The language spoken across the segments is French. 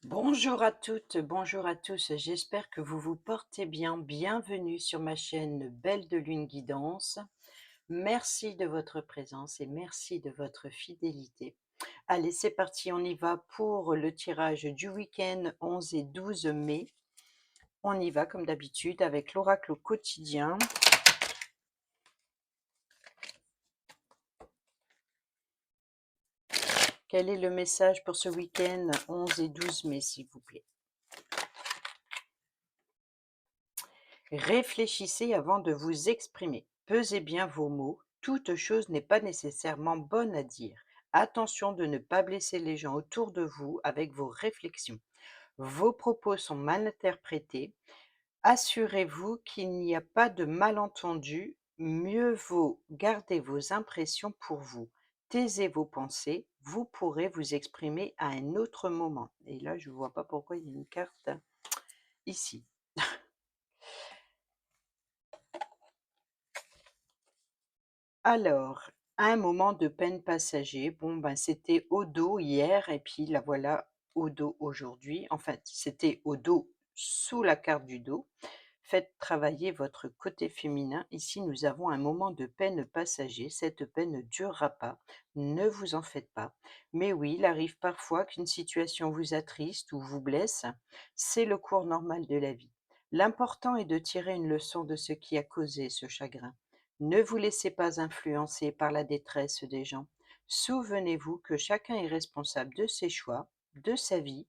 Bonjour à toutes, bonjour à tous, j'espère que vous vous portez bien. Bienvenue sur ma chaîne Belle de Lune Guidance. Merci de votre présence et merci de votre fidélité. Allez, c'est parti, on y va pour le tirage du week-end 11 et 12 mai. On y va comme d'habitude avec l'oracle au quotidien. Quel est le message pour ce week-end 11 et 12 mai, s'il vous plaît? Réfléchissez avant de vous exprimer. Pesez bien vos mots. Toute chose n'est pas nécessairement bonne à dire. Attention de ne pas blesser les gens autour de vous avec vos réflexions. Vos propos sont mal interprétés. Assurez-vous qu'il n'y a pas de malentendu. Mieux vaut garder vos impressions pour vous. Taisez vos pensées. Vous pourrez vous exprimer à un autre moment. Et là, je ne vois pas pourquoi il y a une carte ici. Alors, un moment de peine passager, bon, ben, c'était au dos hier et puis la voilà au dos aujourd'hui. En fait, c'était au dos sous la carte du dos. Faites travailler votre côté féminin. Ici, nous avons un moment de peine passager. Cette peine ne durera pas. Ne vous en faites pas. Mais oui, il arrive parfois qu'une situation vous attriste ou vous blesse. C'est le cours normal de la vie. L'important est de tirer une leçon de ce qui a causé ce chagrin. Ne vous laissez pas influencer par la détresse des gens. Souvenez-vous que chacun est responsable de ses choix, de sa vie.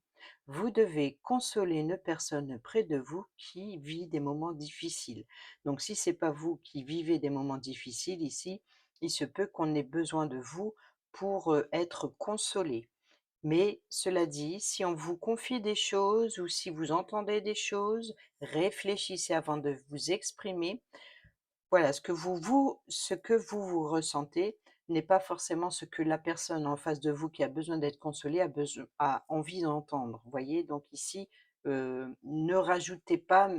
Vous devez consoler une personne près de vous qui vit des moments difficiles. Donc si c'est pas vous qui vivez des moments difficiles ici, il se peut qu'on ait besoin de vous pour être consolé. Mais cela dit, si on vous confie des choses ou si vous entendez des choses, réfléchissez avant de vous exprimer. Voilà, ce que vous ressentez n'est pas forcément ce que la personne en face de vous qui a besoin d'être consolée a envie d'entendre, vous voyez? Donc ici, ne rajoutez pas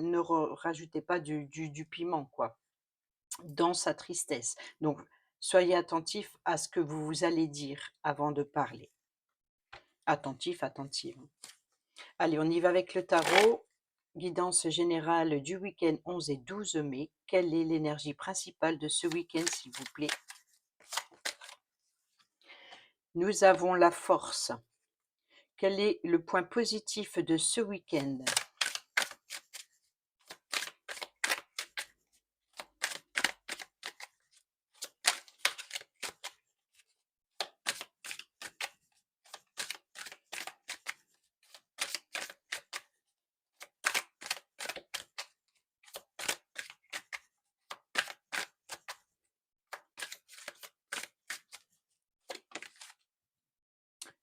du piment, quoi, dans sa tristesse. Donc soyez attentif à ce que vous allez dire avant de parler. Attentif, attentive, hein. Allez, on y va avec le tarot. Guidance générale du week-end 11 et 12 mai. Quelle est l'énergie principale de ce week-end, s'il vous plaît? Nous avons la force. Quel est le point positif de ce week-end?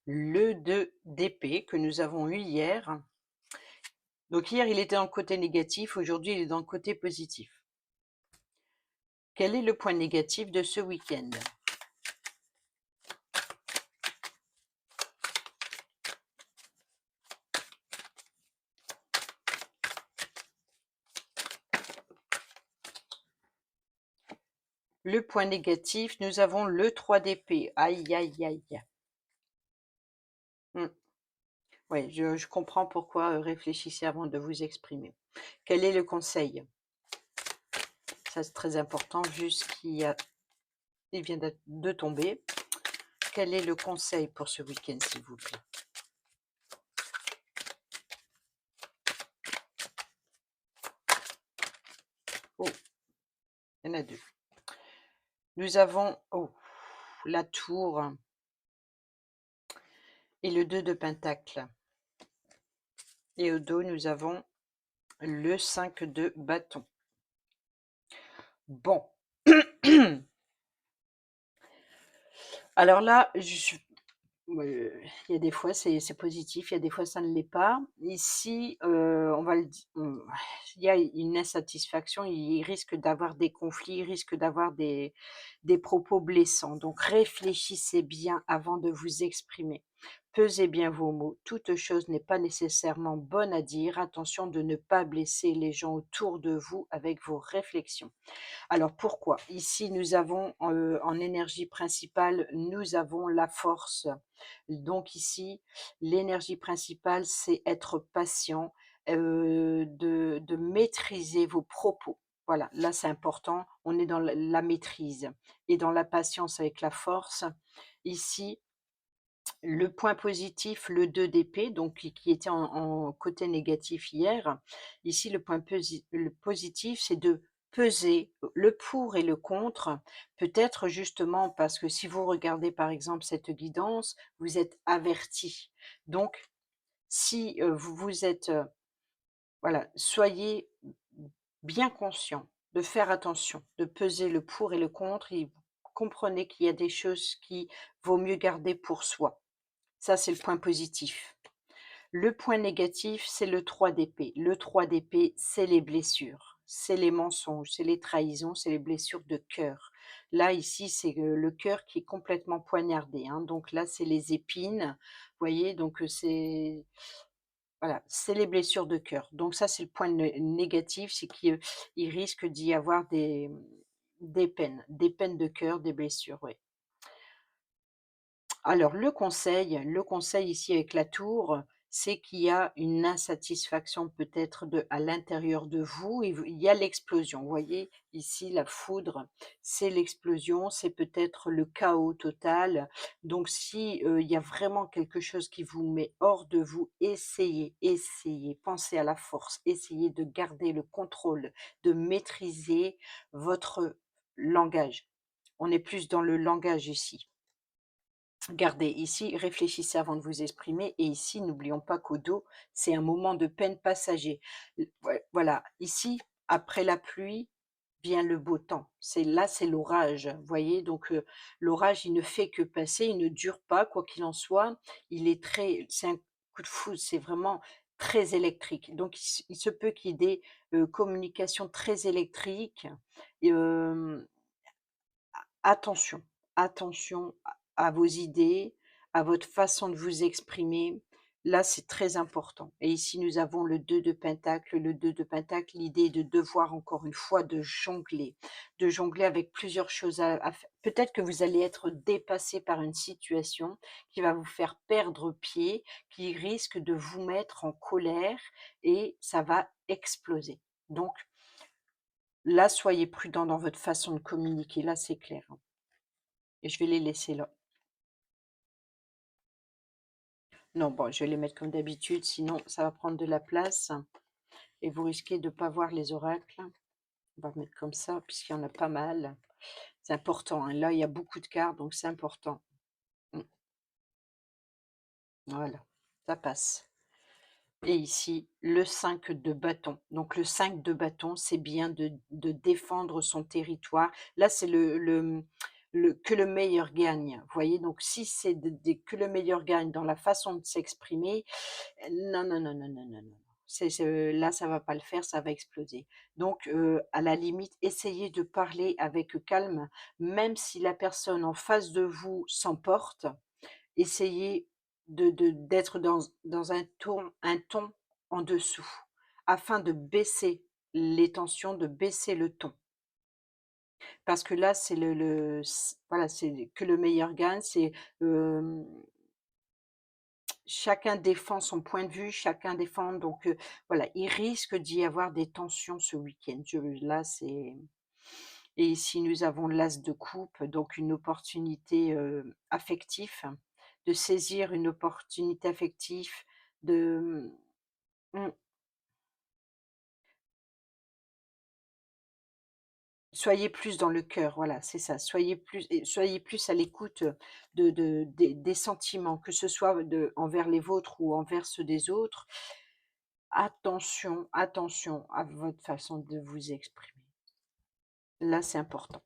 Le 2 d'épée que nous avons eu hier. Donc hier, il était dans le côté négatif, aujourd'hui, il est dans le côté positif. Quel est le point négatif de ce week-end? Le point négatif, nous avons le 3 d'épée. Aïe, aïe, aïe. Mmh. Oui, je comprends pourquoi, réfléchissez avant de vous exprimer. Quel est le conseil? Ça, c'est très important vu ce il vient de tomber. Quel est le conseil pour ce week-end, s'il vous plaît? Oh, il y en a 2. Nous avons, oh, la tour et le 2 de pentacle et au dos, nous avons le 5 de bâton. Bon. Alors là, il y a des fois c'est positif, il y a des fois ça ne l'est pas. Ici, on va le di il y a une insatisfaction, il risque d'avoir des conflits, il risque d'avoir des propos blessants. Donc réfléchissez bien avant de vous exprimer. Pesez bien vos mots. Toute chose n'est pas nécessairement bonne à dire. Attention de ne pas blesser les gens autour de vous avec vos réflexions. Alors pourquoi? Ici, nous avons, en énergie principale, nous avons la force. Donc ici, l'énergie principale, c'est être patient, de maîtriser vos propos. Voilà, là, c'est important, on est dans la maîtrise et dans la patience avec la force. Ici, le point positif, le 2 d'épée, donc qui était en côté négatif hier. Ici, le positif, c'est de peser le pour et le contre. Peut-être justement parce que si vous regardez, par exemple, cette guidance, vous êtes averti. Donc si, vous vous êtes, voilà, soyez bien conscient de faire attention, de peser le pour et le contre et comprenez qu'il y a des choses qui vaut mieux garder pour soi. Ça, c'est le point positif. Le point négatif, c'est le 3 d'épée. Le 3 d'épée, c'est les blessures, c'est les mensonges, c'est les trahisons, c'est les blessures de cœur. Là, ici, c'est, le cœur qui est complètement poignardé, hein, donc là, c'est les épines, vous voyez? Donc, c'est voilà, c'est les blessures de cœur. Donc ça, c'est le point négatif, c'est qu'il il risque d'y avoir des peines de cœur, des blessures, oui. Alors le conseil ici avec la tour, c'est qu'il y a une insatisfaction peut-être à l'intérieur de vous et il y a l'explosion. Vous voyez ici la foudre, c'est l'explosion, c'est peut-être le chaos total. Donc si, il y a vraiment quelque chose qui vous met hors de vous, essayez, pensez à la force, essayez de garder le contrôle, de maîtriser votre langage. On est plus dans le langage ici. Gardez ici, réfléchissez avant de vous exprimer et ici, n'oublions pas qu'au dos, c'est un moment de peine passager. Ouais, voilà, ici, après la pluie, vient le beau temps. C'est l'orage, vous voyez? Donc, l'orage, il ne fait que passer, il ne dure pas, quoi qu'il en soit. C'est un coup de foudre, c'est vraiment très électrique. Donc, il se peut qu'il y ait des, communications très électriques et attention, attention à vos idées, à votre façon de vous exprimer. Là, c'est très important et ici, nous avons le 2 de pentacle. Le 2 de pentacle, l'idée est de devoir encore une fois de jongler avec plusieurs choses à fai peut-être que vous allez être dépassé par une situation qui va vous faire perdre pied, qui risque de vous mettre en colère et ça va exploser. Donc là, soyez prudent dans votre façon de communiquer, là, c'est clair, hein. Et je vais les laisser là. Non, bon, je vais les mettre comme d'habitude, sinon ça va prendre de la place et vous risquez de ne pas voir les oracles. On va mettre comme ça, puisqu'il y en a pas mal. C'est important, hein. Là, il y a beaucoup de cartes, donc c'est important. Mm, voilà, ça passe. Et ici, le 5 de bâton. Donc le 5 de bâton, c'est bien de défendre son territoire. Là, c'est que le meilleur gagne. Vous voyez, donc si c'est que le meilleur gagne dans la façon de s'exprimer, non, non, non, non, non, non, non. Là, ça va pas le faire, ça va exploser. Donc, à la limite, essayez de parler avec calme, même si la personne en face de vous s'emporte. Essayez d'être dans un ton en dessous, afin de baisser les tensions, de baisser le ton. Parce que là, c'est voilà, c'est que le meilleur gagne, c'est, hem chacun défend son point de vue, chacun défend donc voilà, il risque d'y avoir des tensions ce week-end. Je là, c'est et ici nous avons l'as de coupe, donc une opportunité, affective, de saisir une opportunité affective, de, mmh, soyez plus dans le cœur, voilà, c'est ça. Soyez plus à l'écoute, des sentiments, que ce soit envers les vôtres ou envers ceux des autres. Attention, attention à votre façon de vous exprimer. Là, c'est important.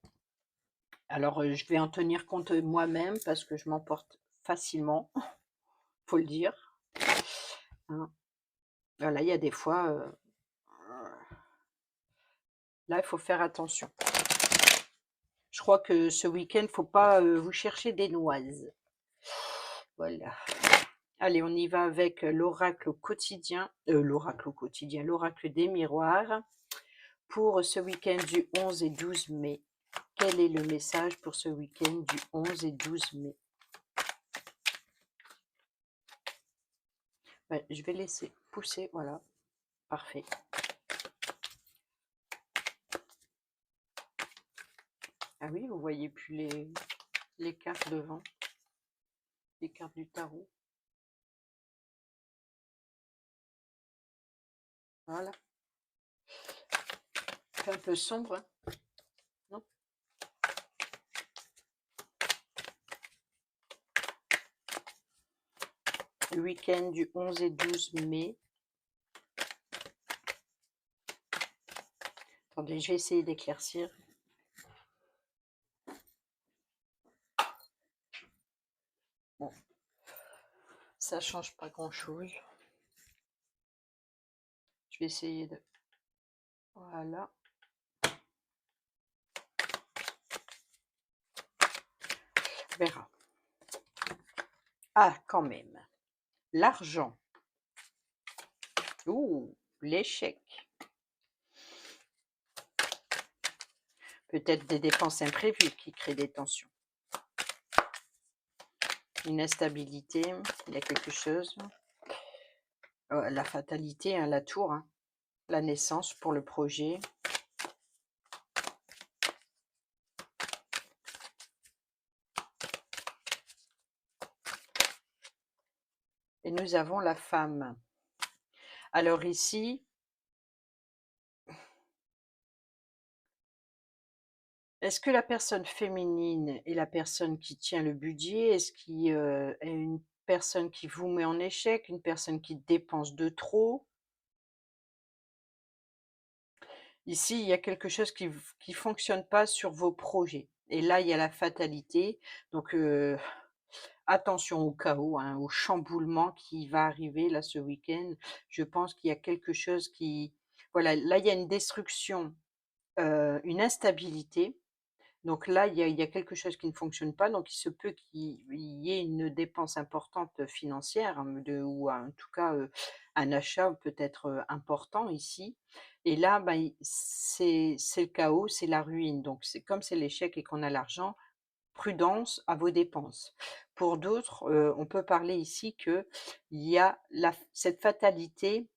Alors, je vais en tenir compte, moi-même parce que je m'emporte facilement, faut le dire, hein. Voilà, il y a des fois, là, il faut faire attention. Je crois que ce week-end, faut pas, vous chercher des noises. Voilà. Allez, on y va avec l'oracle des miroirs pour ce week-end du 11 et 12 mai. Quel est le message pour ce week-end du 11 et 12 mai? Je vais laisser pousser, voilà, parfait. Ah oui, vous voyez plus les cartes devant, les cartes du tarot. Voilà. C'est un peu sombre, hein, non? Le week-end du 11 et 12 mai. Attendez, je vais essayer d'éclaircir. Bon, ça change pas grand-chose. Je vais essayer de... Voilà. On verra. Ah, quand même. L'argent. Ouh, l'échec. Peut-être des dépenses imprévues qui créent des tensions. Une instabilité, il y a quelque chose. La fatalité, hein, la tour, hein, la naissance pour le projet. Et nous avons la femme. Alors ici, est-ce que la personne féminine est la personne qui tient le budget? Est-ce qu'il est une personne qui vous met en échec, une personne qui dépense de trop? Ici, il y a quelque chose qui fonctionne pas sur vos projets et là, il y a la fatalité donc attention au chaos, hein, au chamboulement qui va arriver là ce week-end. Je pense qu'il y a quelque chose qui voilà, là, il y a une destruction, une instabilité. Donc là, il y a quelque chose qui ne fonctionne pas, donc il se peut qu'il y ait une dépense importante financière, hein, ou en tout cas, un achat peut-être, important ici et là, bah, c'est le chaos, c'est la ruine, donc c'est comme c'est l'échec et qu'on a l'argent, prudence à vos dépenses. Pour d'autres, on peut parler ici qu'il y a cette fatalité,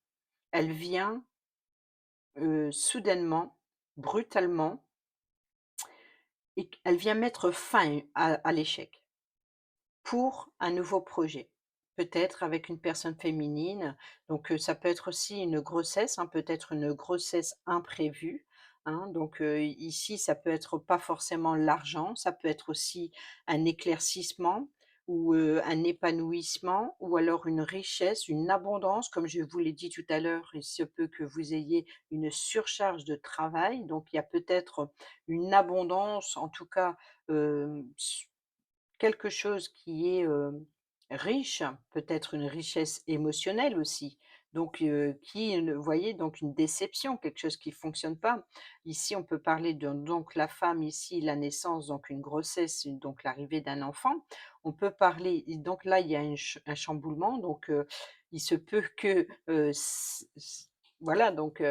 elle vient, soudainement, brutalement et elle vient mettre fin à l'échec pour un nouveau projet. Peut-être avec une personne féminine, donc ça peut être aussi une grossesse, hein, peut-être une grossesse imprévue, hein, donc ici, ça peut être pas forcément l'argent, ça peut être aussi un éclaircissement ou un épanouissement ou alors une richesse, une abondance, comme je vous l'ai dit tout à l'heure, il se peut que vous ayez une surcharge de travail, donc il y a peut-être une abondance, en tout cas, quelque chose qui est, riche, peut-être une richesse émotionnelle aussi, donc vous voyez? Donc une déception, quelque chose qui fonctionne pas. Ici, on peut parler de donc la femme ici, la naissance, donc une grossesse, donc l'arrivée d'un enfant. On peut parler et donc là, il y a un chamboulement, donc il se peut que, voilà donc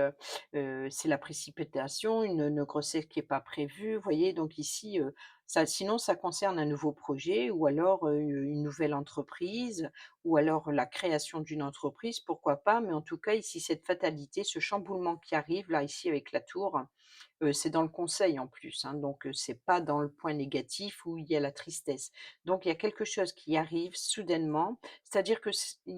c'est la précipitation, une grossesse qui est pas prévue, vous voyez? Donc ici, ça sinon ça concerne un nouveau projet ou alors, une nouvelle entreprise ou alors la création d'une entreprise, pourquoi pas? Mais en tout cas ici cette fatalité, ce chamboulement qui arrive là, ici avec la tour, c'est dans le conseil en plus, hein, donc c'est pas dans le point négatif où il y a la tristesse. Donc il y a quelque chose qui arrive soudainement, c'est-à-dire que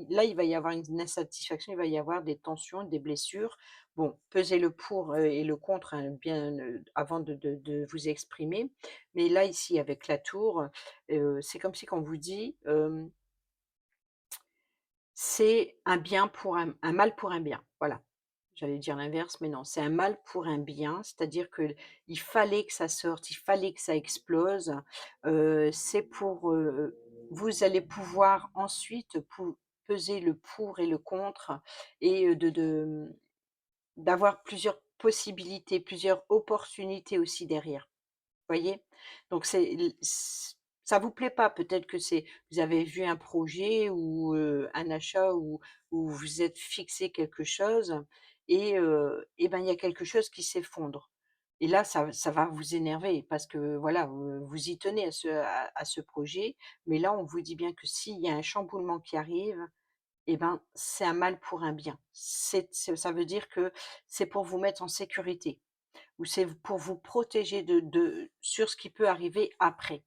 là, il va y avoir une insatisfaction, il va y avoir des tensions, des blessures. Bon, pesez le pour, et le contre, hein, bien, avant de vous exprimer. Mais là, ici, avec la tour, c'est comme si qu'on vous dit, c'est un bien pour un mal pour un bien, voilà. J'allais dire l'inverse, mais non, c'est un mal pour un bien, c'est-à-dire que il fallait que ça sorte, il fallait que ça explose, c'est pour, vous allez pouvoir ensuite peser le pour et le contre et d'avoir plusieurs possibilités, plusieurs opportunités aussi derrière. Voyez? Donc c'est l ç ça vous plaît pas, peut-être que c'est vous avez vu un projet ou un achat où vous êtes fixé quelque chose et ben, il y a quelque chose qui s'effondre et là, ça va vous énerver parce que voilà, vous y tenez à ce projet, mais là, on vous dit bien que s'il y a un chamboulement qui arrive et ben, c'est un mal pour un bien. C'est ça veut dire que c'est pour vous mettre en sécurité ou c'est pour vous protéger de sur ce qui peut arriver après.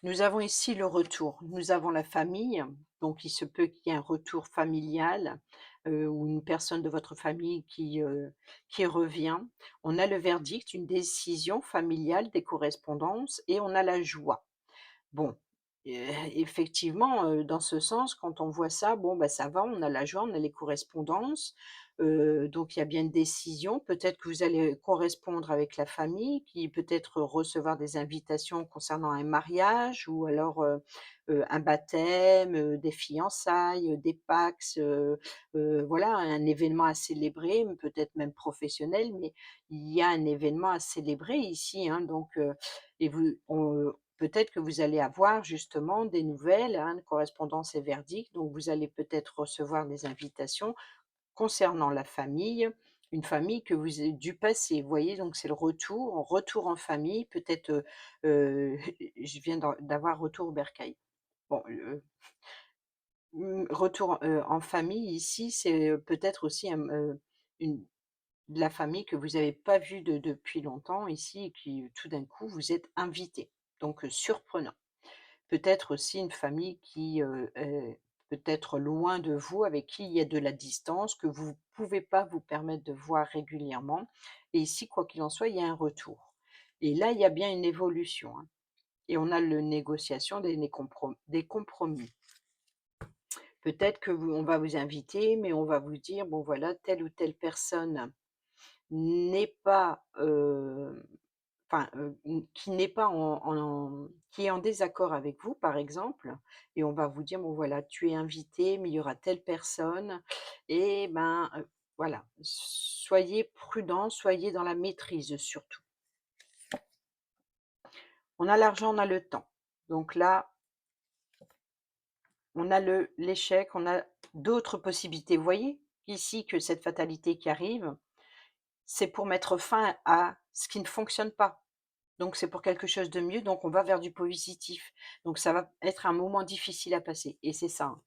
Nous avons ici le retour. Nous avons la famille, donc il se peut qu'il y ait un retour familial, ou une personne de votre famille qui revient. On a le verdict, une décision familiale, des correspondances et on a la joie. Bon, effectivement, dans ce sens, quand on voit ça, bon, bah, ça va, on a la joie, on a les correspondances, donc il y a bien une décision. Peut-être que vous allez correspondre avec la famille qui peut-être recevoir des invitations concernant un mariage ou alors, un baptême, des fiançailles, des Pacs, voilà, un événement à célébrer, peut-être même professionnel, mais il y a un événement à célébrer ici, hein, donc et vous on peut-être que vous allez avoir justement des nouvelles, hein, correspondance et verdict, donc vous allez peut-être recevoir des invitations concernant la famille, une famille que vous avez du passé. Vous voyez? Donc c'est le retour en famille, peut-être, je viens d'avoir retour au bercail. Bon, retour, en famille ici, c'est, peut-être aussi une de la famille que vous avez pas vue depuis longtemps ici et qui tout d'un coup vous êtes invités, donc surprenant. Peut-être aussi une famille qui, est peut-être loin de vous, avec qui il y a de la distance, que vous ne pouvez pas vous permettre de voir régulièrement et ici, quoi qu'il en soit, il y a un retour et là, il y a bien une évolution, hein et on a le négociation des compromis. Peut-être que vous on va vous inviter, mais on va vous dire: «Bon voilà, telle ou telle personne n'est pas, enfin, qui n'est pas qui est en désaccord avec vous, par exemple et on va vous dire: «Bon voilà, tu es invité, mais il y aura telle personne et ben, voilà, soyez prudents, soyez dans la maîtrise surtout». On a l'argent, on a le temps. Donc là, on a l'échec, on a d'autres possibilités. Vous voyez ici que cette fatalité qui arrive, c'est pour mettre fin à ce qui ne fonctionne pas. Donc c'est pour quelque chose de mieux, donc on va vers du positif. Donc ça va être un moment difficile à passer et c'est ça, hein,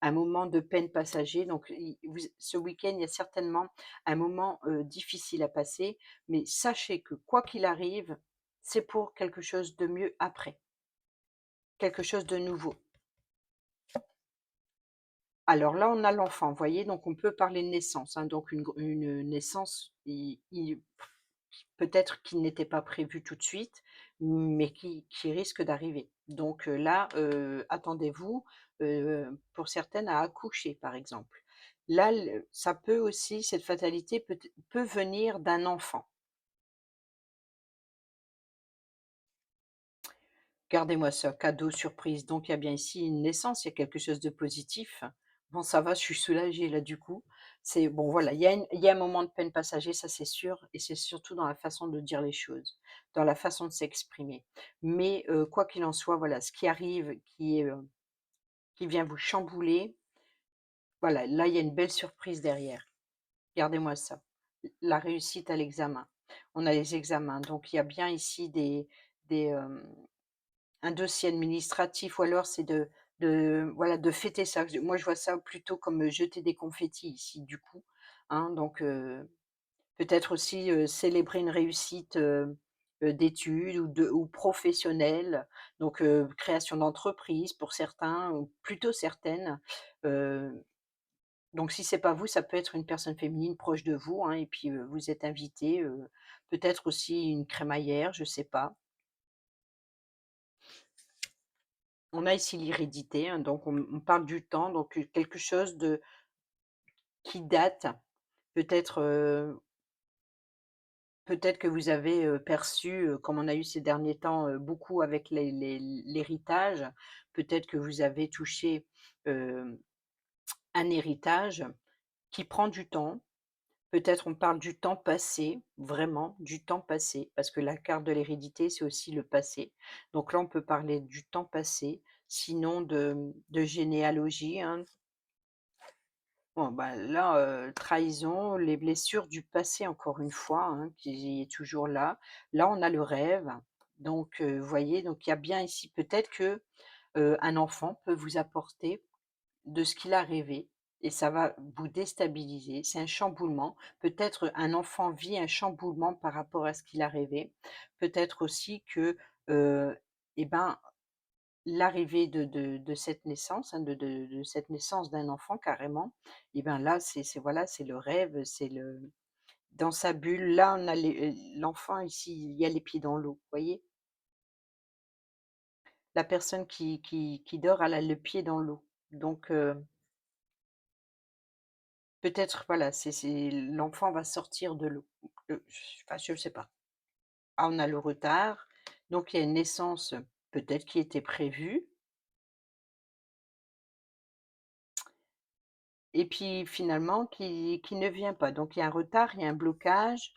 un moment de peine passager. Donc ce week-end, il y a certainement un moment, difficile à passer, mais sachez que quoi qu'il arrive, c'est pour quelque chose de mieux après, quelque chose de nouveau. Alors là, on a l'enfant, vous voyez? Donc on peut parler de naissance, hein, donc une naissance, peut-être qu'il n'était pas prévu tout de suite, mais qui risque d'arriver. Donc là, attendez-vous, pour certaines à accoucher, par exemple. Là, ça peut aussi cette fatalité peut venir d'un enfant. Gardez-moi ça, cadeau surprise. Donc il y a bien ici une naissance, il y a quelque chose de positif. Bon ça va, je suis soulagée là du coup. C'est bon voilà, il y a un moment de peine passager, ça c'est sûr et c'est surtout dans la façon de dire les choses, dans la façon de s'exprimer. Mais quoi qu'il en soit, voilà, ce qui arrive, qui vient vous chambouler, voilà, là il y a une belle surprise derrière. Gardez-moi ça. La réussite à l'examen. On a les examens, donc il y a bien ici des, un dossier administratif ou alors c'est de voilà, de fêter ça. Moi, je vois ça plutôt comme, jeter des confettis ici, du coup, hein, donc peut-être aussi, célébrer une réussite, d'études ou professionnelle, donc création d'entreprise pour certains ou plutôt certaines, heu, donc si c'est pas vous, ça peut être une personne féminine proche de vous, hein et puis, vous êtes invité peut-être aussi une crémaillère, je sais pas. On a ici l'hérédité, hein, donc on parle du temps, donc quelque chose de qui date, peut-être, Peut-être que vous avez, perçu, comme on a eu ces derniers temps, beaucoup avec l'héritage, peut-être que vous avez touché, hem, un héritage qui prend du temps. Peut-être on parle du temps passé, vraiment du temps passé, parce que la carte de l'hérédité, c'est aussi le passé. Donc là, on peut parler du temps passé, sinon de généalogie, hein. Bon, bah, là, trahison, les blessures du passé encore une fois, hein, qui est toujours là. Là, on a le rêve, donc vous voyez, donc il y a bien ici peut-être que, un enfant peut vous apporter de ce qu'il a rêvé et ça va vous déstabiliser. C'est un chamboulement. Peut-être un enfant vit un chamboulement par rapport à ce qu'il a rêvé. Peut-être aussi que, et ben, l'arrivée de cette naissance, hein, de cette naissance d'un enfant carrément, et ben, là, c'est voilà, c'est le rêve, c'est le dans sa bulle. Là, on a l'enfant ici, il y a les pieds dans l'eau, vous voyez? La personne qui dort, elle a le pied dans l'eau. Donc peut-être, voilà, c'est l'enfant va sortir de l'eau. Enfin, je sais pas. Ah, on a le retard, donc il y a une naissance, peut-être qui était prévue et puis finalement qui ne vient pas. Donc il y a un retard, il y a un blocage,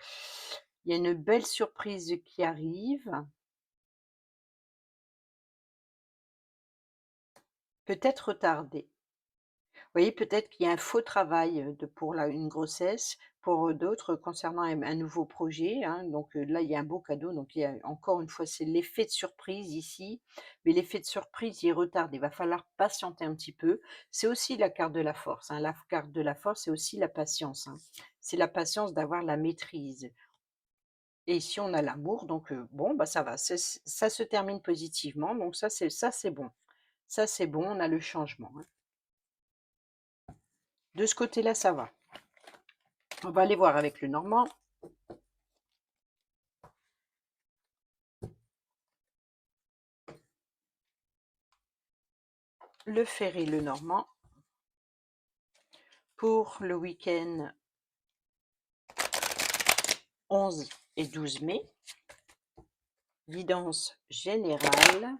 il y a une belle surprise qui arrive, peut-être retardée. Vous voyez, peut-être qu'il y a un faux travail, de pour une grossesse, pour, d'autres concernant un nouveau projet, hein, donc là, il y a un beau cadeau, donc il y a encore une fois, c'est l'effet de surprise ici, mais l'effet de surprise, il retarde, il va falloir patienter un petit peu. C'est aussi la carte de la force, hein, la carte de la force, c'est aussi la patience, hein. C'est la patience d'avoir la maîtrise et ici, on a l'amour, donc bon, bah, ça va, ça se termine positivement, donc ça c'est bon. Ça, c'est bon, on a le changement, hein. De ce côté-là, ça va. On va aller voir avec le normand, le ferry, le normand pour le week-end 11 et 12 mai. Guidance générale.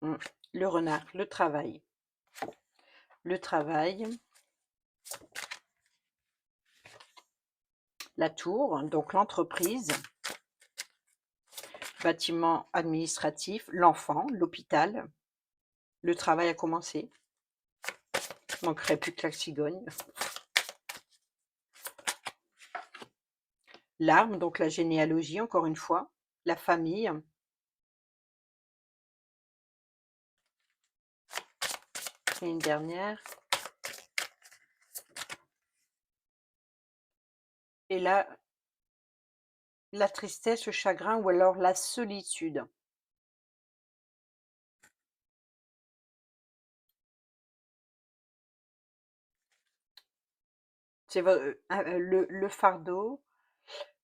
Mmh. Le renard, le travail. Le travail, la tour, donc l'entreprise, bâtiment administratif, l'enfant, l'hôpital. Le travail a commencé. Il manquerait plus que la cigogne. L'arme, donc la généalogie, encore une fois. La famille. Et une dernière. Et là, la tristesse, le chagrin ou alors la solitude. C'est le fardeau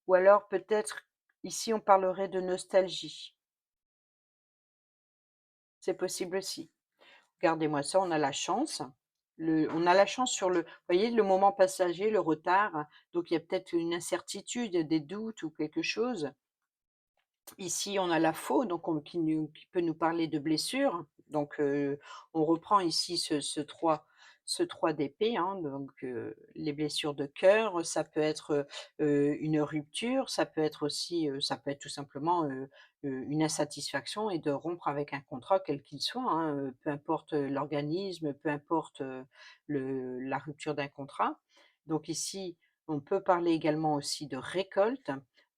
ou alors peut-être ici on parlerait de nostalgie. C'est possible aussi. Regardez-moi ça, on a la chance. On a la chance sur le vous voyez le moment passager, le retard, donc il y a peut-être une incertitude, des doutes ou quelque chose. Ici, on a la faux, donc qui peut nous parler de blessures. Donc, on reprend ici ce 3 d'épée, hein, donc, les blessures de cœur, ça peut être, une rupture, ça peut être aussi, ça peut être tout simplement, une insatisfaction et de rompre avec un contrat quel qu'il soit, hein, peu importe, l'organisme, peu importe, la rupture d'un contrat. Donc ici, on peut parler également aussi de récolte.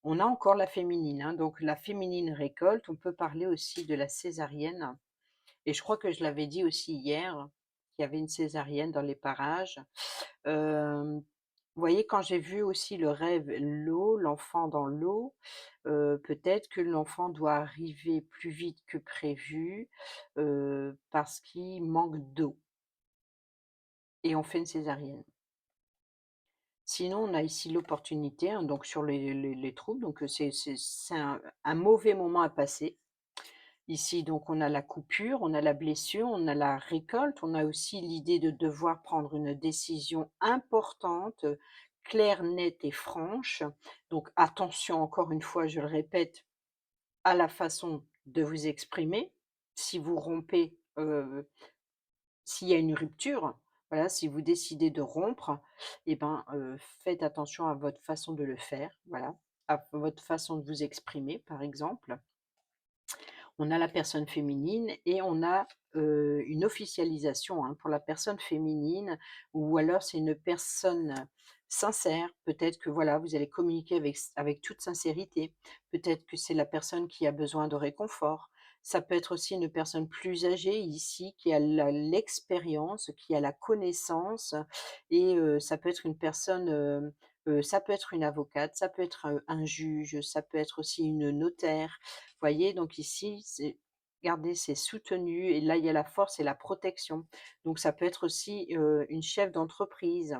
On a encore la féminine, hein, donc la féminine récolte, on peut parler aussi de la césarienne et je crois que je l'avais dit aussi hier, qu'il y avait une césarienne dans les parages. Vous voyez, quand j'ai vu aussi le rêve, l'eau, l'enfant dans l'eau, peut-être que l'enfant doit arriver plus vite que prévu, parce qu'il manque d'eau et on fait une césarienne. Sinon, on a ici l'opportunité, hein, donc sur les troubles, donc c'est un mauvais moment à passer. Ici, donc, on a la coupure, on a la blessure, on a la récolte, on a aussi l'idée de devoir prendre une décision importante, claire, nette et franche. Donc attention, encore une fois, je le répète, à la façon de vous exprimer. Si vous rompez, s'il y a une rupture, voilà, si vous décidez de rompre, et ben, faites attention à votre façon de le faire, voilà, à votre façon de vous exprimer, par exemple. On a la personne féminine et on a, une officialisation, hein, pour la personne féminine ou alors c'est une personne sincère. Peut-être que voilà, vous allez communiquer avec toute sincérité. Peut-être que c'est la personne qui a besoin de réconfort. Ça peut être aussi une personne plus âgée ici qui a l'expérience, qui a la connaissance et ça peut être une personne, ça peut être une avocate, ça peut être, un juge, ça peut être aussi une notaire. Voyez? Donc ici, c'est regardez, c'est soutenu et là, il y a la force et la protection. Donc ça peut être aussi, une chef d'entreprise,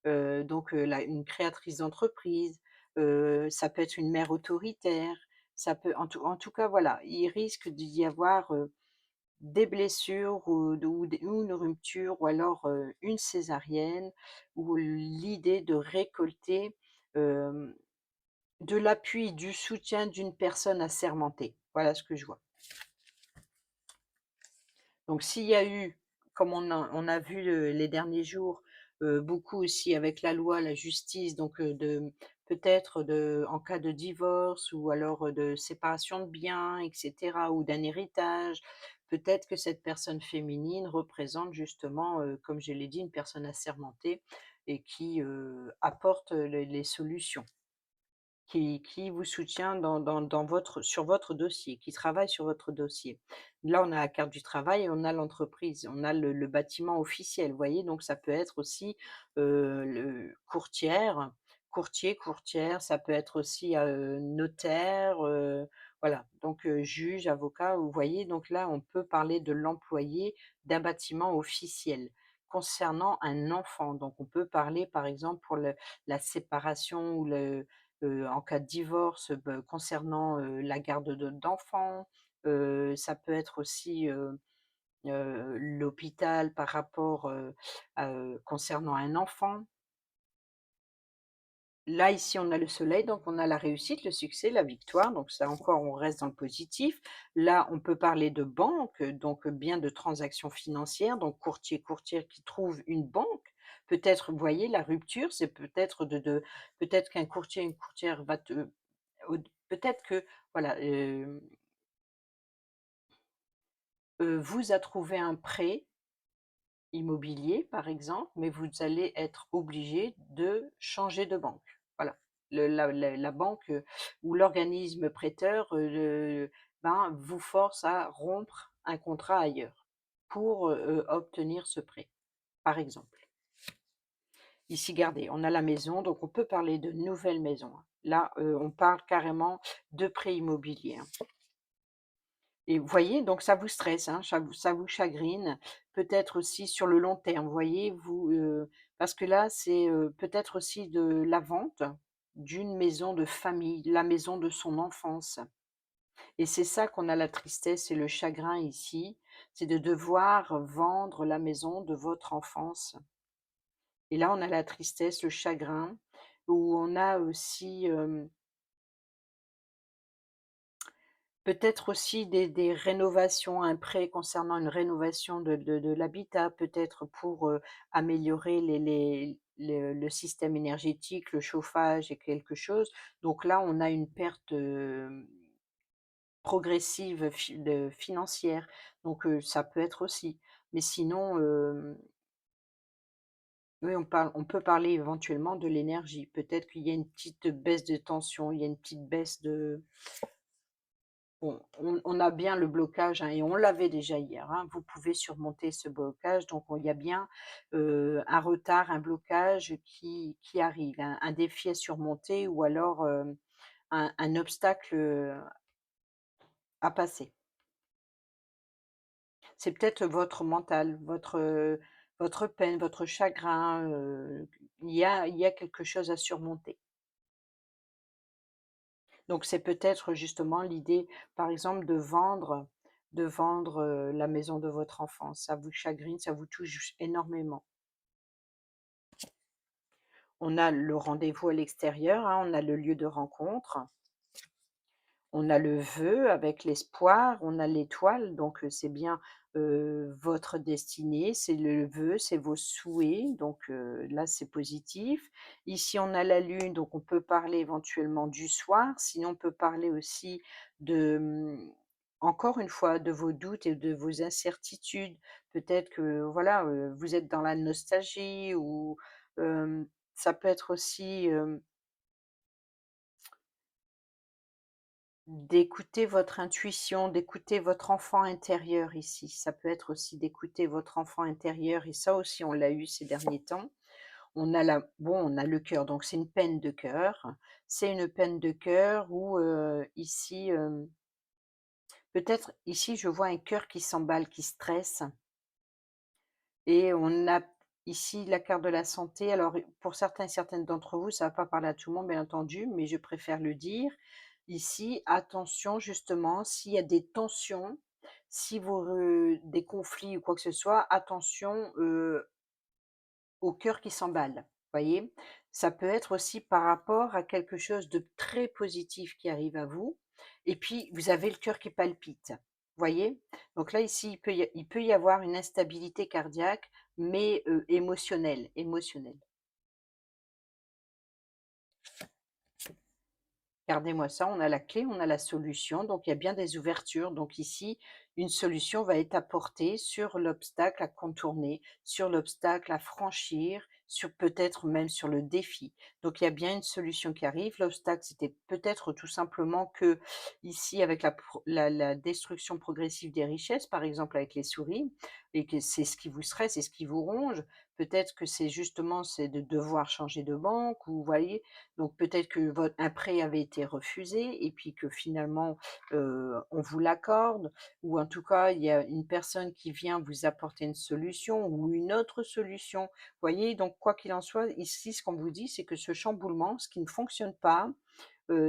donc la une créatrice d'entreprise, ça peut être une mère autoritaire, ça peut en tout cas, voilà, il risque d'y avoir, des blessures ou une rupture ou alors, une césarienne ou l'idée de récolter, hem, de l'appui, du soutien d'une personne assermentée. Voilà ce que je vois. Donc s'il y a eu, comme on a vu, les derniers jours, beaucoup aussi avec la loi, la justice, donc de peut-être en cas de divorce ou alors, de séparation de biens et cetera ou d'un héritage, peut-être que cette personne féminine représente justement, comme je l'ai dit, une personne assermentée et qui, apporte, les solutions. Qui vous soutient dans votre sur votre dossier, qui travaille sur votre dossier. Là, on a la carte du travail et on a l'entreprise, on a le bâtiment officiel, vous voyez? Donc ça peut être aussi, le courtier, courtière, ça peut être aussi, notaire, voilà. Donc juge, avocat, vous voyez? Donc là, on peut parler de l'employé d'un bâtiment officiel. Concernant un enfant, donc on peut parler, par exemple, pour la séparation ou en cas de divorce, concernant, la garde d'enfants, ça peut être aussi, l'hôpital par rapport, concernant un enfant. Là, ici, on a le soleil, donc on a la réussite, le succès, la victoire, donc ça encore, on reste dans le positif. Là, on peut parler de banque, donc bien de transactions financières, donc courtier, courtière qui trouve une banque. Peut-être, vous voyez, la rupture, c'est peut-être peut-être qu'un courtier, une courtière va te peut-être que, voilà, vous a trouvé un prêt immobilier, par exemple, mais vous allez être obligé de changer de banque. Voilà. La banque, ou l'organisme prêteur, ben, vous force à rompre un contrat ailleurs pour, obtenir ce prêt, par exemple. Ici, regardez, on a la maison, donc on peut parler de nouvelle maison, hein. Là, on parle carrément de prêt immobilier, hein. Et vous voyez, donc ça vous stresse, hein, ça vous chagrine, peut-être aussi sur le long terme, vous voyez? Parce que là, c'est, peut-être aussi de la vente d'une maison de famille, la maison de son enfance et c'est ça qu'on a la tristesse et le chagrin ici, c'est de devoir vendre la maison de votre enfance et là, on a la tristesse, le chagrin, où on a aussi, peut-être aussi des rénovations, un prêt concernant une rénovation de l'habitat, peut-être pour, améliorer le système énergétique, le chauffage et quelque chose. Donc là, on a une perte, progressive financière, donc ça peut être aussi. Mais sinon, oui, on peut parler éventuellement de l'énergie. Peut-être qu'il y a une petite baisse de tension, il y a une petite baisse de. Bon, on a bien le blocage, hein, et on l'avait déjà hier, hein. Vous pouvez surmonter ce blocage, donc il y a bien, un retard, un blocage qui arrive, un défi à surmonter ou alors, un obstacle, à passer. C'est peut-être votre mental, votre peine, votre chagrin, il y a quelque chose à surmonter. Donc c'est peut-être justement l'idée, par exemple, de vendre, de vendre, la maison de votre enfance. Ça vous chagrine, ça vous touche énormément. On a le rendez-vous à l'extérieur, hein, on a le lieu de rencontre. On a le vœu avec l'espoir, on a l'étoile, donc c'est bien, votre destinée, c'est le vœu, c'est vos souhaits, donc là, c'est positif. Ici, on a la lune, donc on peut parler éventuellement du soir, sinon on peut parler aussi de, encore une fois, de vos doutes et de vos incertitudes. Peut-être que voilà, vous êtes dans la nostalgie ou, ça peut être aussi, d'écouter votre intuition, d'écouter votre enfant intérieur ici. Ça peut être aussi d'écouter votre enfant intérieur et ça aussi on l'a eu ces derniers temps. On a le cœur, donc c'est une peine de cœur. C'est une peine de cœur où, ici, peut-être ici je vois un cœur qui s'emballe, qui stresse et on a ici la carte de la santé. Alors, pour certains et certaines d'entre vous, ça va pas parler à tout le monde bien entendu, mais je préfère le dire. Ici, attention justement, s'il y a des tensions, si vous des conflits ou quoi que ce soit, attention, au cœur qui s'emballe, voyez? Ça peut être aussi par rapport à quelque chose de très positif qui arrive à vous et puis vous avez le cœur qui palpite, voyez? Donc là, ici, il peut y avoir une instabilité cardiaque, mais émotionnelle. Gardez-moi ça, on a la clé, on a la solution, donc il y a bien des ouvertures. Donc ici, une solution va être apportée sur l'obstacle à contourner, sur l'obstacle à franchir, sur peut-être même sur le défi. Donc il y a bien une solution qui arrive. L'obstacle, c'était peut-être tout simplement que ici, avec la destruction progressive des richesses, par exemple avec les souris, et que c'est ce qui vous stresse, c'est ce qui vous ronge. Peut-être que c'est justement c'est de devoir changer de banque, ou vous voyez, donc peut-être que votre un prêt avait été refusé et puis que finalement, on vous l'accorde ou en tout cas, il y a une personne qui vient vous apporter une solution ou une autre solution. Vous voyez? Donc quoi qu'il en soit, ici, ce qu'on vous dit, c'est que ce chamboulement, ce qui ne fonctionne pas,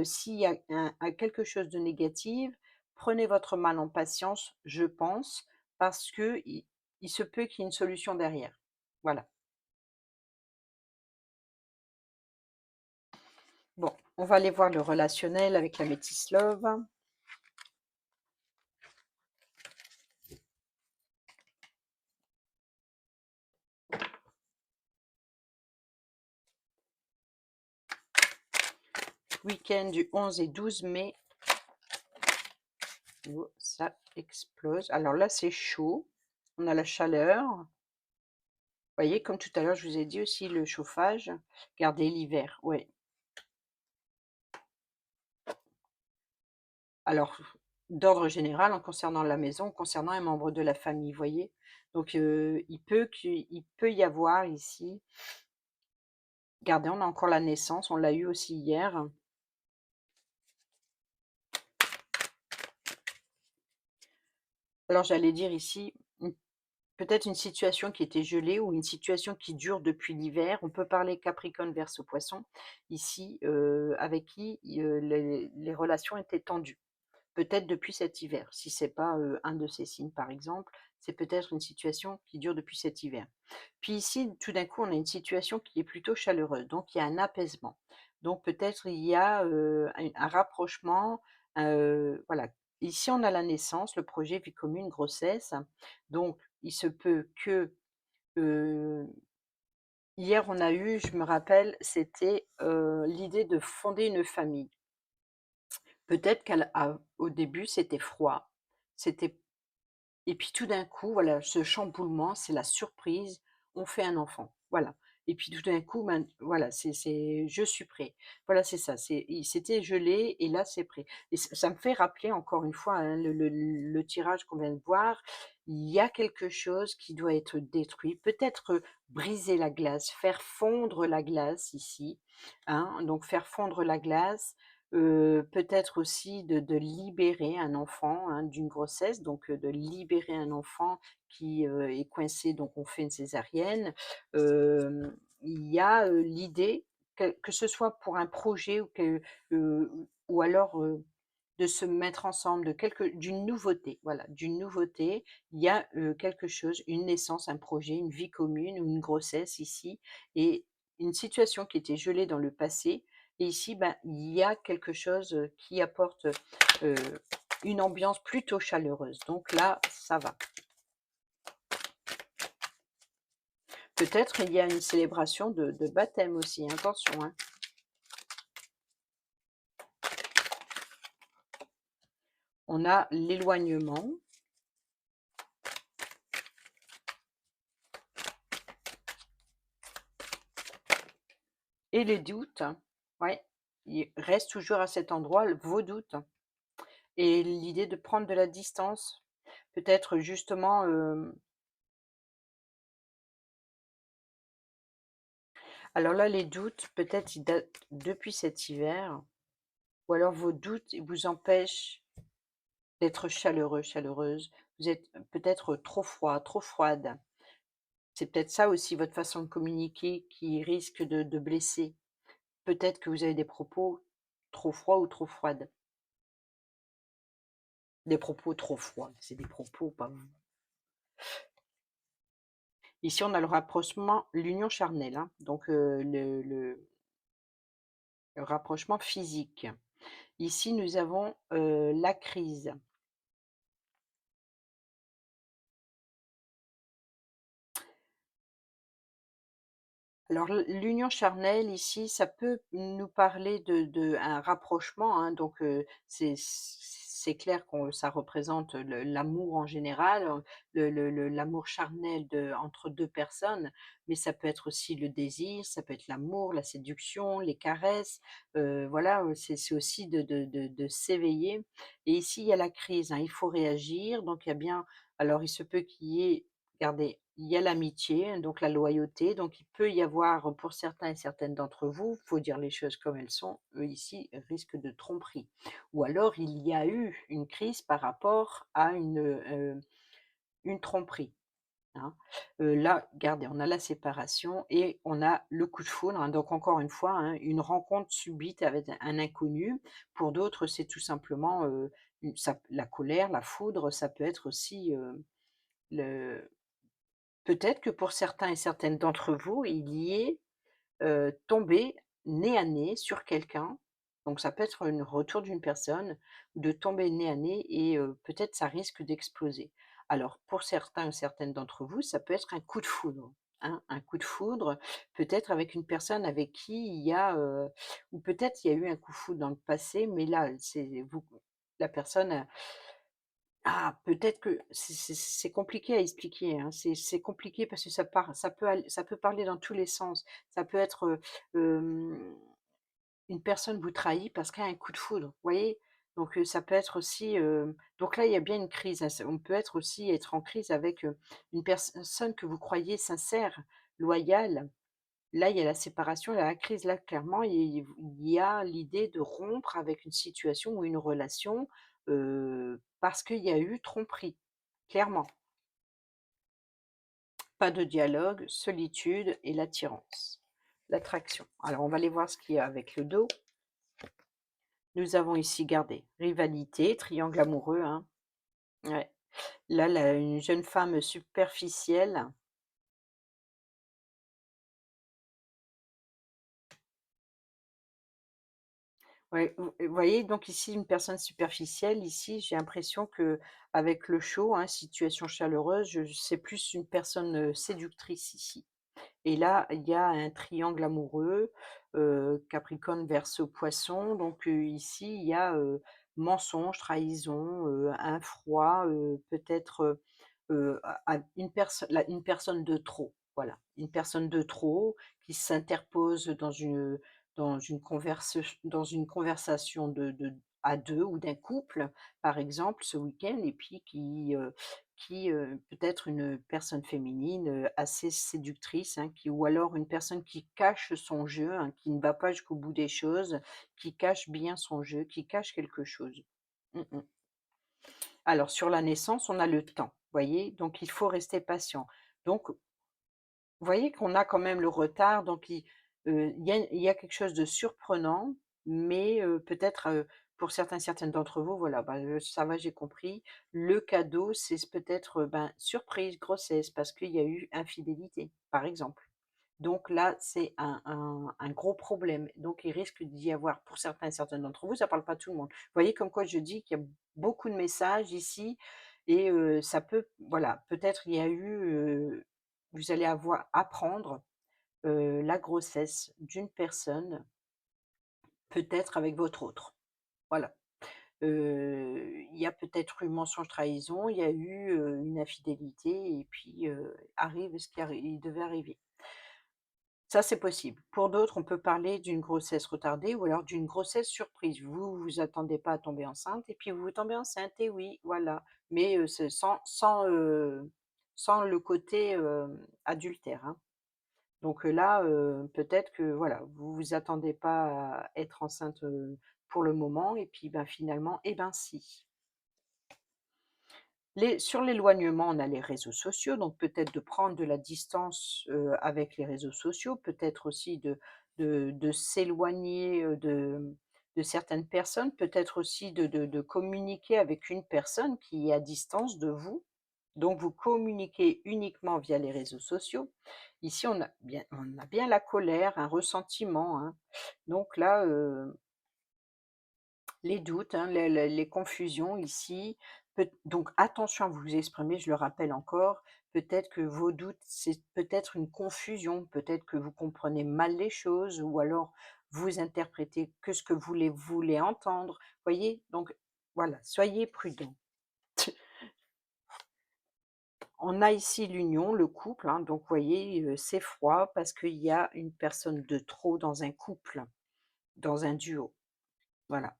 s'il y a quelque chose de négatif, prenez votre mal en patience, je pense, parce qu'il se peut qu'il y ait une solution derrière. Voilà. Bon, on va aller voir le relationnel avec la métisse love. Week-end du 11 et 12 mai. Oh, ça explose. Alors là, c'est chaud. On a la chaleur. Vous voyez, comme tout à l'heure, je vous ai dit aussi le chauffage. Gardez l'hiver, ouais. Alors, d'ordre général, en concernant la maison, concernant un membre de la famille, vous voyez. Donc, il peut y avoir ici, regardez, on a encore la naissance, on l'a eu aussi hier. Alors, j'allais dire ici, peut-être une situation qui était gelée ou une situation qui dure depuis l'hiver. On peut parler Capricorne, Verseau, Poisson, ici, avec qui les relations étaient tendues. Peut-être depuis cet hiver. Si c'est pas, un de ces signes, par exemple, c'est peut-être une situation qui dure depuis cet hiver. Puis ici, tout d'un coup, on a une situation qui est plutôt chaleureuse, donc il y a un apaisement. Donc peut-être il y a, un rapprochement, voilà. Ici, on a la naissance, le projet vie commune, grossesse, donc il se peut que, heu, hier on a eu, je me rappelle, c'était, l'idée de fonder une famille. Peut-être au début, c'était froid, c'était et puis tout d'un coup, voilà, ce chamboulement, c'est la surprise, on fait un enfant, voilà. Et puis tout d'un coup, voilà, c'est «Je suis prêt». Voilà, c'est ça, c'était gelé et là, c'est prêt. Et ça me fait rappeler encore une fois, hein, le tirage qu'on vient de voir, il y a quelque chose qui doit être détruit, peut-être, briser la glace, faire fondre la glace ici, hein, donc faire fondre la glace, peut-être aussi de libérer un enfant, hein, d'une grossesse, donc de libérer un enfant qui, est coincé, donc on fait une césarienne. Il y a, l'idée que ce soit pour un projet ou alors, de se mettre ensemble, d'une nouveauté, voilà, d'une nouveauté. Il y a, quelque chose, une naissance, un projet, une vie commune ou une grossesse ici et une situation qui était gelée dans le passé et ici, ben, il y a quelque chose, qui apporte, heu, une ambiance plutôt chaleureuse. Donc là, ça va. Peut-être il y a une célébration de baptême aussi, attention, hein. On a l'éloignement et les doutes. Ouais, il reste toujours à cet endroit vos doutes et l'idée de prendre de la distance. Peut-être justement, alors là, les doutes, peut-être ils datent depuis cet hiver ou alors vos doutes, ils vous empêchent d'être chaleureux, chaleureuse. Vous êtes peut-être trop froid, trop froide. C'est peut-être ça aussi votre façon de communiquer qui risque de blesser. Peut-être que vous avez des propos trop froids ou trop froides. Des propos trop froids, c'est des propos pas ici on a le rapprochement, l'union charnelle, hein, donc le rapprochement physique. Ici nous avons, la crise. Alors l'union charnelle ici, ça peut nous parler de un rapprochement, hein, donc c'est clair qu'on ça représente l'amour en général, l'amour charnel entre 2 personnes, mais ça peut être aussi le désir, ça peut être l'amour, la séduction, les caresses, voilà, c'est aussi de s'éveiller et ici, il y a la crise, hein, il faut réagir, donc il y a bien alors il se peut qu'il y ait regardez, il y a l'amitié, donc la loyauté, donc il peut y avoir pour certains et certaines d'entre vous, faut dire les choses comme elles sont, eux ici risquent de tromperie. Ou alors il y a eu une crise par rapport à une tromperie, hein. Là, regardez, on a la séparation et on a le coup de foudre, hein, donc encore une fois, hein, une rencontre subite avec un inconnu. Pour d'autres, c'est tout simplement, la colère, la foudre, ça peut être aussi, le peut-être que pour certains et certaines d'entre vous, il y est, tombé nez à nez sur quelqu'un, donc ça peut être un retour d'une personne, de tomber nez à nez et peut-être ça risque d'exploser. Alors pour certains ou certaines d'entre vous, ça peut être un coup de foudre, hein, un coup de foudre, peut-être avec une personne avec qui il y a, ou peut-être il y a eu un coup de foudre dans le passé, mais là, c'est vous la personne ah, peut-être que c'est compliqué à expliquer, hein. C'est compliqué parce que ça peut parler dans tous les sens. Ça peut être, une personne vous trahit parce qu'elle a un coup de foudre, vous voyez? Donc ça peut être aussi, donc là, il y a bien une crise, hein. On peut être aussi être en crise avec, une personne que vous croyez sincère, loyale. Là, il y a la séparation, il y a la crise. Là, clairement, il y a l'idée de rompre avec une situation ou une relation, parce qu'il y a eu tromperie, clairement. Pas de dialogue, solitude et l'attirance, l'attraction. Alors, on va aller voir ce qu'il y a avec le dos. Nous avons ici gardé rivalité, triangle amoureux, hein. Ouais. Là, une jeune femme superficielle. Ouais, vous voyez donc ici une personne superficielle, ici j'ai l'impression que avec le chaud, hein, situation chaleureuse, c'est plus une personne, séductrice ici. Et là, il y a un triangle amoureux, Capricorne, Verseau, Poisson, donc ici il y a, mensonge, trahison, un froid, peut-être, à une personne de trop, voilà. Une personne de trop qui s'interpose dans une conversation à 2 ou d'un couple, par exemple, ce week-end et puis peut-être une personne féminine, assez séductrice, hein, ou alors une personne qui cache son jeu, hein, qui ne va pas jusqu'au bout des choses, qui cache bien son jeu, qui cache quelque chose. Mmh mh. Alors sur la naissance, on a le temps, voyez? Donc il faut rester patient. Donc vous voyez qu'on a quand même le retard, donc il y a quelque chose de surprenant, mais peut-être, pour certaines d'entre vous, voilà, bah, ça va, j'ai compris. Le cadeau, c'est peut-être, ben, surprise, grossesse, parce qu'il y a eu infidélité, par exemple. Donc là, c'est un gros problème. Donc il risque d'y avoir pour certaines d'entre vous, ça parle pas à tout le monde. Vous voyez comme quoi je dis qu'il y a beaucoup de messages ici et ça peut voilà, peut-être il y a eu, vous allez avoir apprendre, la grossesse d'une personne, peut-être avec votre autre. Voilà. Il y a peut-être eu mensonge, trahison, il y a eu, une infidélité et puis, arrive ce qui il devait arriver. Ça, c'est possible. Pour d'autres, on peut parler d'une grossesse retardée ou alors d'une grossesse surprise. Vous vous attendez pas à tomber enceinte et puis vous tombez enceinte et oui, voilà. Mais, c'est sans le côté, adultère, hein. Donc, là, peut-être que voilà, vous vous attendez pas à être enceinte, pour le moment et puis, ben, finalement, eh ben, si. Sur l'éloignement, on a les réseaux sociaux, donc peut-être de prendre de la distance, avec les réseaux sociaux, peut-être aussi de s'éloigner, de certaines personnes, peut-être aussi de communiquer avec une personne qui est à distance de vous. Donc vous communiquez uniquement via les réseaux sociaux. Ici, on a bien la colère, un ressentiment, hein. Donc là, les doutes, hein, les confusions ici, donc attention à vous exprimer, je le rappelle encore, peut-être que vos doutes, c'est peut-être une confusion, peut-être que vous comprenez mal les choses ou alors vous interprétez que ce que vous voulez entendre, voyez? Donc voilà, soyez prudents. On a ici l'union, le couple, hein, donc vous voyez, c'est froid parce qu'il y a une personne de trop dans un couple, dans un duo, voilà.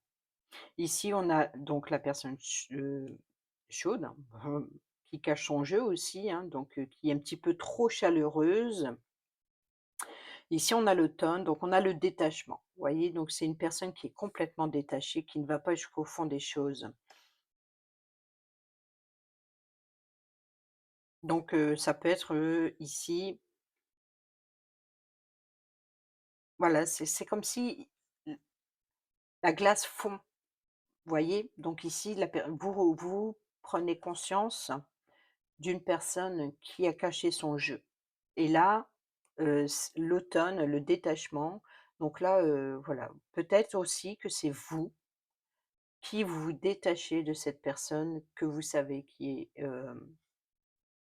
Ici, on a donc la personne chaude, hein, qui cache son jeu aussi, hein, donc qui est un petit peu trop chaleureuse. Ici, on a l'automne, donc on a le détachement. Vous voyez? Donc c'est une personne qui est complètement détachée, qui ne va pas jusqu'au fond des choses. Donc ça peut être, ici, voilà, c'est comme si l la glace fond, vous voyez? Donc ici, vous prenez conscience d'une personne qui a caché son jeu. Et là, l'automne, le détachement, donc là, voilà, peut-être aussi que c'est vous qui vous détachez de cette personne que vous savez qui est,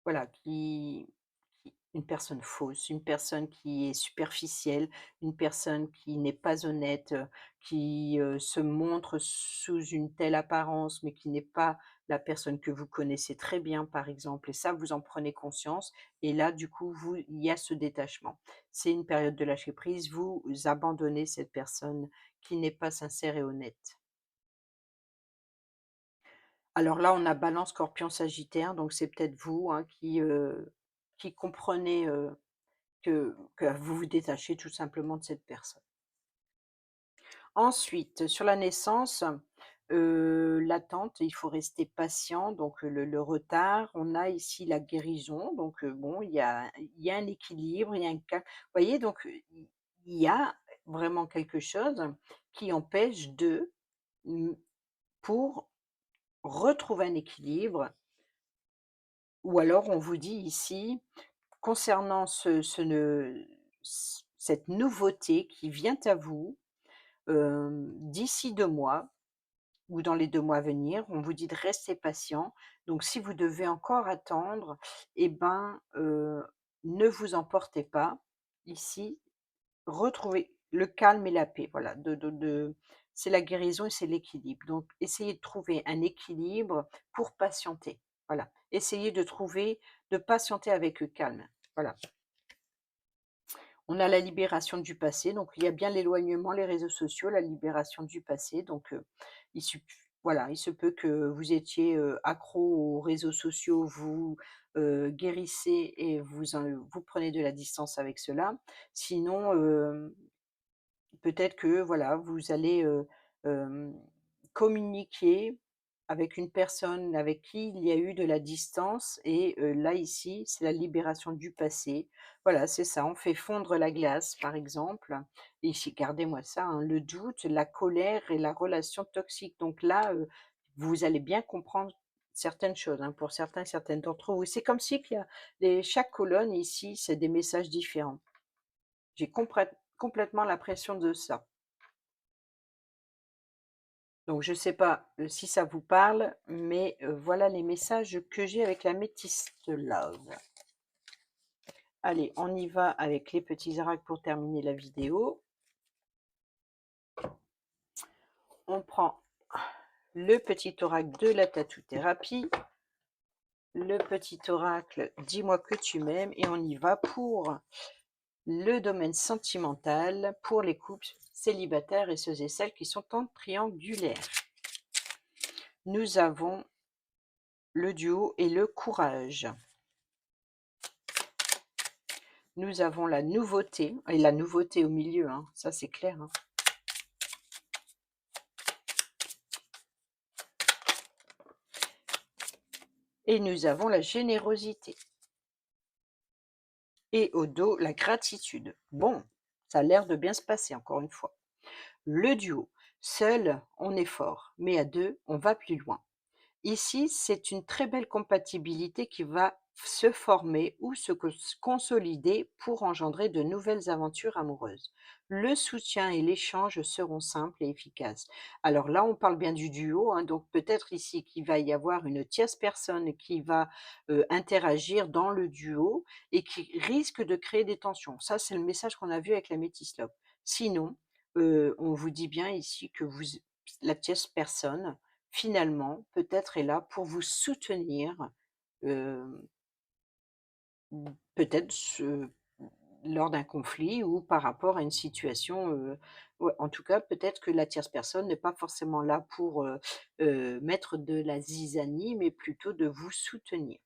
voilà, qui une personne fausse, une personne qui est superficielle, une personne qui n'est pas honnête, qui, se montre sous une telle apparence, mais qui n'est pas la personne que vous connaissez très bien, par exemple et ça, vous en prenez conscience et là, du coup, il y a ce détachement. C'est une période de lâcher prise, vous abandonnez cette personne qui n'est pas sincère et honnête. Alors là, on a Balance, Scorpion, Sagittaire, donc c'est peut-être vous, hein, qui comprenez, que vous vous détachez tout simplement de cette personne. Ensuite, sur la naissance, l'attente, il faut rester patient, donc le retard. On a ici la guérison, donc bon, il y a un équilibre, il y a un ca vous voyez? Donc il y a vraiment quelque chose qui empêche mmh, pour retrouver un équilibre ou alors on vous dit ici, concernant cette nouveauté qui vient à vous, d'ici 2 mois ou dans les 2 mois à venir, on vous dit de rester patient. Donc si vous devez encore attendre et ben, ne vous emportez pas. Ici, retrouvez le calme et la paix, voilà, c'est la guérison et c'est l'équilibre. Donc essayez de trouver un équilibre pour patienter. Voilà, essayez de patienter avec, calme. Voilà. On a la libération du passé, donc il y a bien l'éloignement, les réseaux sociaux, la libération du passé, donc il suff voilà, il se peut que vous étiez, accro aux réseaux sociaux, vous, guérissez et vous prenez de la distance avec cela. Sinon, peut-être que voilà, vous allez, hem, communiquer avec une personne avec qui il y a eu de la distance et là, ici, c'est la libération du passé. Voilà, c'est ça, on fait fondre la glace, par exemple. Et ici, gardez-moi ça, hein, le doute, la colère et la relation toxique. Donc là, vous allez bien comprendre certaines choses, hein, pour certains, certaines d'entre vous. C'est comme si qu'il y a chaque colonne ici, c'est des messages différents. J'ai complètement l'impression de ça. Donc je ne sais pas, si ça vous parle, mais voilà les messages que j'ai avec la métiste love. Allez, on y va avec les petits oracles pour terminer la vidéo. On prend le petit oracle de la tatou-thérapie, le petit oracle dis-moi que tu m'aimes et on y va pour le domaine sentimental, pour les couples célibataires et ceux et celles qui sont en triangulaire. Nous avons le duo et le courage. Nous avons la nouveauté, et la nouveauté au milieu, hein, ça c'est clair, hein. Et nous avons la générosité. Et au dos, la gratitude. Bon, ça a l'air de bien se passer, encore une fois. Le duo. Seul, on est fort, mais à deux, on va plus loin. Ici, c'est une très belle compatibilité qui va se former ou consolider pour engendrer de nouvelles aventures amoureuses. Le soutien et l'échange seront simples et efficaces. Alors là, on parle bien du duo, hein, donc peut-être ici qu'il va y avoir une tierce personne qui va interagir dans le duo et qui risque de créer des tensions. Ça, c'est le message qu'on a vu avec la métislope. Sinon, on vous dit bien ici que la tierce personne, finalement, peut-être est là pour vous soutenir, hem, peut-être lors d'un conflit ou par rapport à une situation, ouais, en tout cas, peut-être que la tierce personne n'est pas forcément là pour, mettre de la zizanie, mais plutôt de vous soutenir.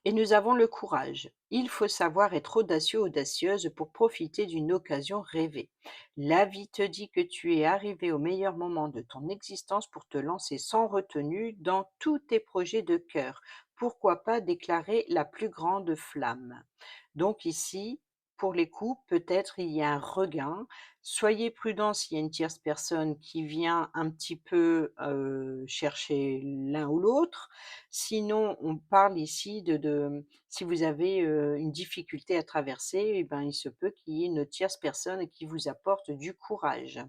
Et nous avons le courage. Il faut savoir être audacieux, audacieuse pour profiter d'une occasion rêvée. La vie te dit que tu es arrivé au meilleur moment de ton existence pour te lancer sans retenue dans tous tes projets de cœur. Pourquoi pas déclarer la plus grande flamme? Donc ici, pour les couples, peut-être il y a un regain. Soyez prudents s'il y a une tierce personne qui vient un petit peu chercher l'un ou l'autre. Sinon, on parle ici si vous avez, une difficulté à traverser, eh ben, il se peut qu'il y ait une tierce personne qui vous apporte du courage.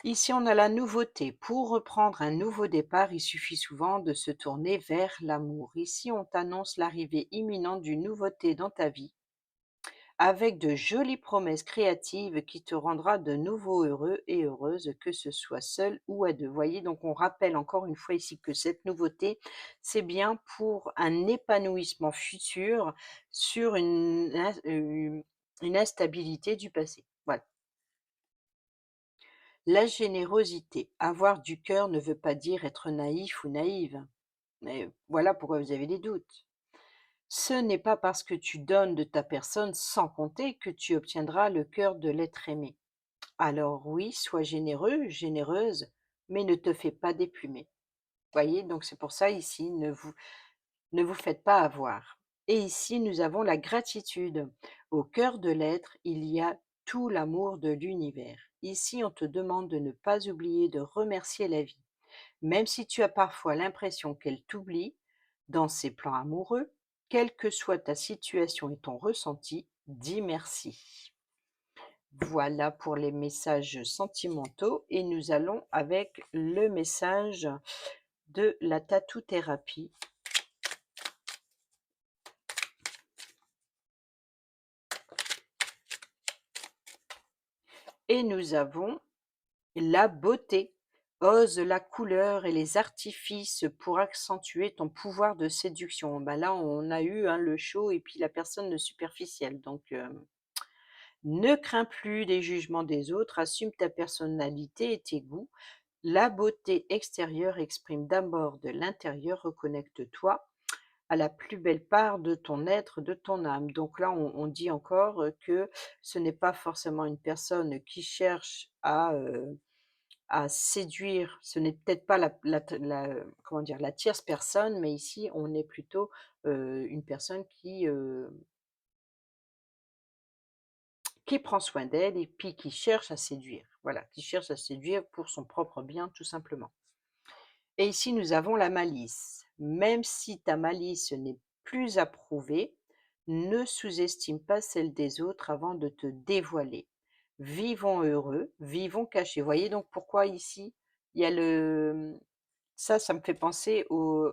Ici, on a la nouveauté. Pour reprendre un nouveau départ, il suffit souvent de se tourner vers l'amour. Ici, on t'annonce l'arrivée imminente d'une nouveauté dans ta vie, avec de jolies promesses créatives qui te rendra de nouveau heureux et heureuse, que ce soit seul ou à deux. Voyez, donc on rappelle encore une fois ici que cette nouveauté, c'est bien pour un épanouissement futur sur une instabilité du passé. Voilà. La générosité. Avoir du cœur ne veut pas dire être naïf ou naïve. Mais voilà pourquoi vous avez des doutes. Ce n'est pas parce que tu donnes de ta personne sans compter que tu obtiendras le cœur de l'être aimé. Alors oui, sois généreux, généreuse, mais ne te fais pas déplumer. Voyez, donc c'est pour ça ici, ne vous faites pas avoir. Et ici, nous avons la gratitude. Au cœur de l'être, il y a tout l'amour de l'univers. Ici, on te demande de ne pas oublier de remercier la vie. Même si tu as parfois l'impression qu'elle t'oublie dans ses plans amoureux, quelle que soit ta situation et ton ressenti, dis merci. Voilà pour les messages sentimentaux et nous allons avec le message de la tatou-thérapie. Et nous avons la beauté. Ose la couleur et les artifices pour accentuer ton pouvoir de séduction. Bah là, on a eu, hein, le show et puis la personne de superficielle. Donc, ne crains plus des jugements des autres, assume ta personnalité et tes goûts. La beauté extérieure exprime d'abord de l'intérieur, reconnecte-toi à la plus belle part de ton être, de ton âme. Donc là, on dit encore que ce n'est pas forcément une personne qui cherche à à séduire. Ce n'est peut-être pas comment dire? La tierce personne, mais ici, on est plutôt, une personne qui prend soin d'elle et puis qui cherche à séduire. Voilà, qui cherche à séduire pour son propre bien, tout simplement. Et ici, nous avons la malice. Même si ta malice n'est plus approuvée, ne sous-estime pas celle des autres avant de te dévoiler. Vivons heureux, vivons cachés. Voyez donc pourquoi ici, il y a ça me fait penser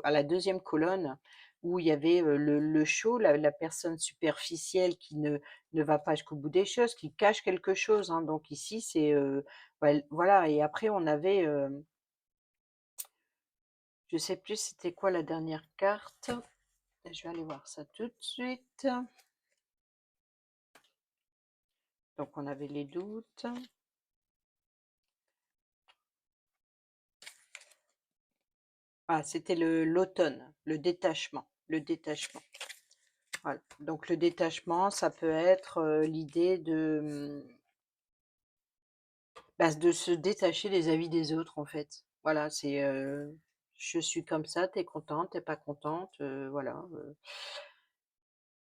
à la deuxième colonne où il y avait, le show, la personne superficielle qui ne va pas jusqu'au bout des choses, qui cache quelque chose, hein. Donc ici, c'est, voilà, et après on avait, je sais plus c'était quoi la dernière carte. Je vais aller voir ça tout de suite. Donc on avait les doutes. Ah, c'était l'automne, le détachement. Voilà. Donc le détachement, ça peut être, l'idée de se détacher des avis des autres, en fait. Voilà, c'est, je suis comme ça, t'es contente, t'es pas contente, voilà,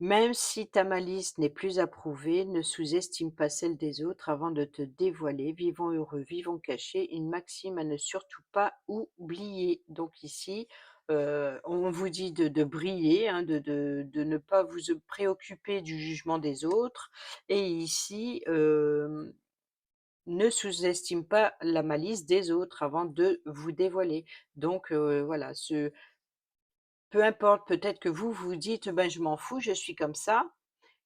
même si ta malice n'est plus approuvée, ne sous-estime pas celle des autres avant de te dévoiler. Vivons heureux, vivons cachés, une maxime à ne surtout pas oublier. Donc ici, on vous dit de briller, hein, de ne pas vous préoccuper du jugement des autres. Et ici, ne sous-estime pas la malice des autres avant de vous dévoiler. Donc, voilà, peu importe, peut-être que vous vous dites: «Ben, je m'en fous, je suis comme ça»,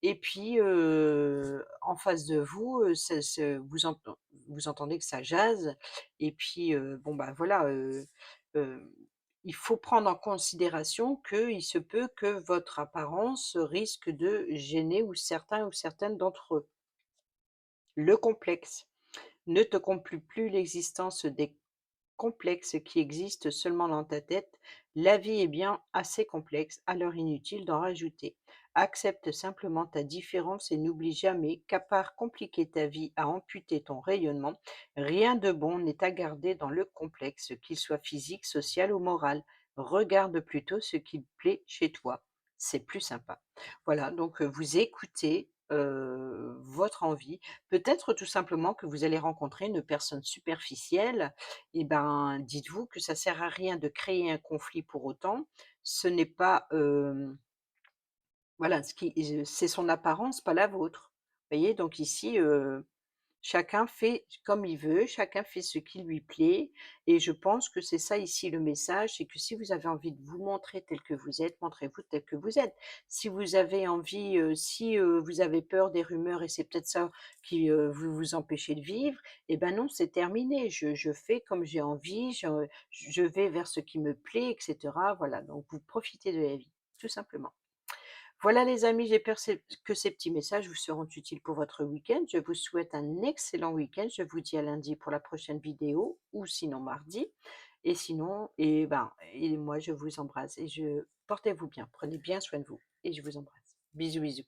et puis, en face de vous, vous entendez que ça jase, et puis, bon, bah, voilà, il faut prendre en considération qu'il se peut que votre apparence risque de gêner ou certains ou certaines d'entre eux. Le complexe. Ne te complique plus l'existence des complexes qui existent seulement dans ta tête. La vie est bien assez complexe, alors inutile d'en rajouter. Accepte simplement ta différence et n'oublie jamais qu'à part compliquer ta vie à amputer ton rayonnement, rien de bon n'est à garder dans le complexe, qu'il soit physique, social ou moral. Regarde plutôt ce qui te plaît chez toi. C'est plus sympa. Voilà, donc vous écoutez votre envie. Peut-être tout simplement que vous allez rencontrer une personne superficielle, et ben, dites-vous que ça sert à rien de créer un conflit pour autant. Ce n'est pas, voilà, c'est son apparence, pas la vôtre. Vous voyez? Donc ici, chacun fait comme il veut, chacun fait ce qui lui plaît, et je pense que c'est ça ici le message, c'est que si vous avez envie de vous montrer tel que vous êtes, montrez-vous tel que vous êtes. Si vous avez envie, si, vous avez peur des rumeurs et c'est peut-être ça qui, vous empêchez de vivre, et ben non, c'est terminé. Je fais comme j'ai envie, je vais vers ce qui me plaît, et cetera. Voilà, donc vous profitez de la vie, tout simplement. Voilà les amis, j'espère que ces petits messages vous seront utiles pour votre week-end. Je vous souhaite un excellent week-end. Je vous dis à lundi pour la prochaine vidéo, ou sinon mardi. Et sinon, et moi je vous embrasse, et portez-vous bien, prenez bien soin de vous et je vous embrasse. Bisous bisous.